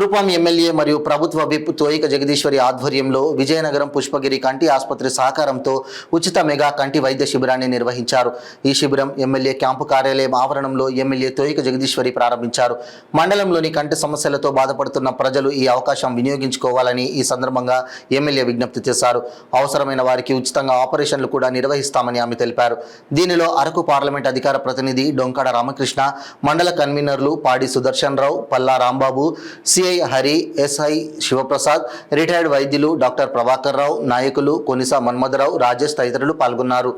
Kurupam MLA మరియు ప్రభుత్వ whip తోయిక Jagadeeswari ఆధ్వర్యంలో విజయనగరం పుష్పగిరి కంటి ఆసుపత్రి సహకారంతో ఉచిత మెగా కంటి వైద్య శిబిరాన్ని నిర్వహించారు. ఈ శిబిరం ఎమ్మెల్యే క్యాంపు కార్యాలయం ఆవరణంలో ఎమ్మెల్యే తోయిక జగదీశ్వరి ప్రారంభించారు. మండలంలోని కంటి సమస్యలతో బాధపడుతున్న ప్రజలు ఈ అవకాశం వినియోగించుకోవాలని ఈ సందర్భంగా ఎమ్మెల్యే విజ్ఞప్తి చేశారు. అవసరమైన వారికి ఉచితంగా ఆపరేషన్లు కూడా నిర్వహిస్తామని ఆమె తెలిపారు. దీనిలో అరకు పార్లమెంట్ అధికార ప్రతినిధి డొంకాడ రామకృష్ణ, మండల కన్వీనర్లు Padi Sudarshan Rao, Palla Rambabu, CI Hari, SI Shivaprasad, retired వైద్యులు డాక్టర్ ప్రభాకర్ రావు, నాయకులు కొనిసా మన్మథరావు, రాజేష్ తదితరులు పాల్గొన్నారు.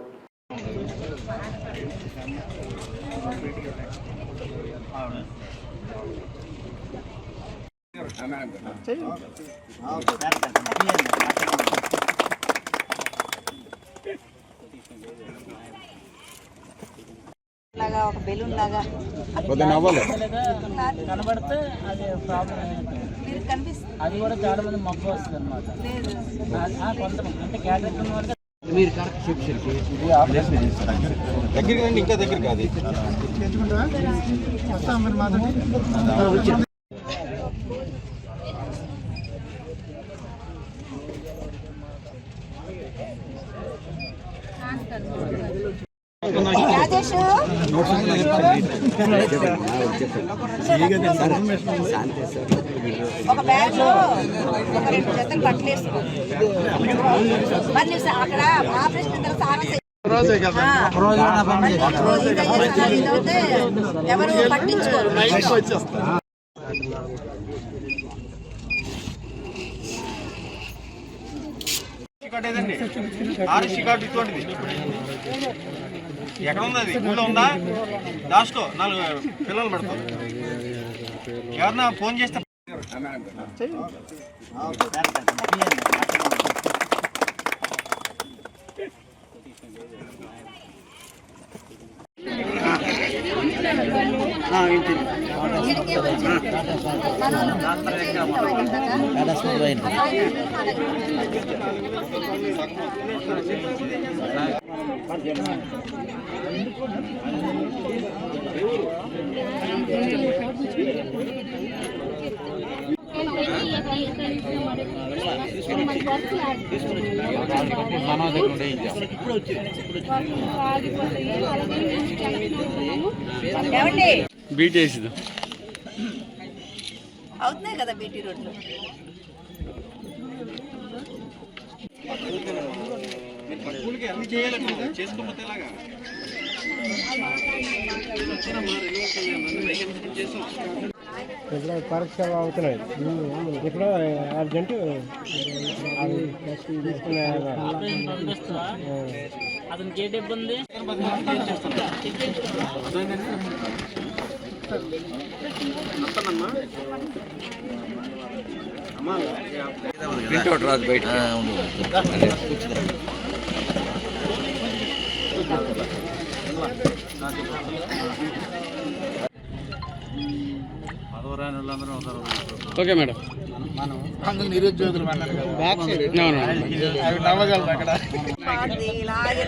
లాగా ఒక బెలూన్ లాగా కనబడితే అది ప్రాబ్లం మీరు కనిపిస్తుంది. అది కూడా చాలా మంది మబ్బు వస్తుంది అనమాట. కొంతమంది అంటే క్యాటరింగ్ ఉన్న వాళ్ళకి మీరు కరెక్ట్ చెప్పి దగ్గర ఇంకా దగ్గర కాదు. రాజేష్ ఒక బ్యాగ్ లో ఒక 2 జతలు బట్టలు వేసుకో. మళ్ళీ అక్కడ ఆపరేషన్ ఎవరు పట్టించుకోరు. ఎక్కడ ఉంది? అది ఊళ్ళో ఉందా? లాస్ట్లో 4 పిల్లలు పెడతారు. ఎవరన్నా ఫోన్ చేస్తే బీటీ అవుతున్నాయి కదా బీటీ రోడ్లు. అన్ని చేయాలంటే చేసుకోకపోతే ఎలాగా? ఇప్పుడు పరీక్షలు అవుతున్నాయి. ఇప్పుడు అర్జెంటు అతనికి ఏ ఇబ్బంది ప్రింట్అవుట్ రాదు బయట. Okay madam. నిరుద్యోగులు నవ్వగలరు అక్కడ.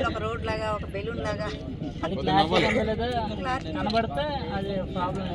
ఒక రోడ్ లాగా ఒక బెలూన్ లాగా అది కనబడితే అది ప్రాబ్లం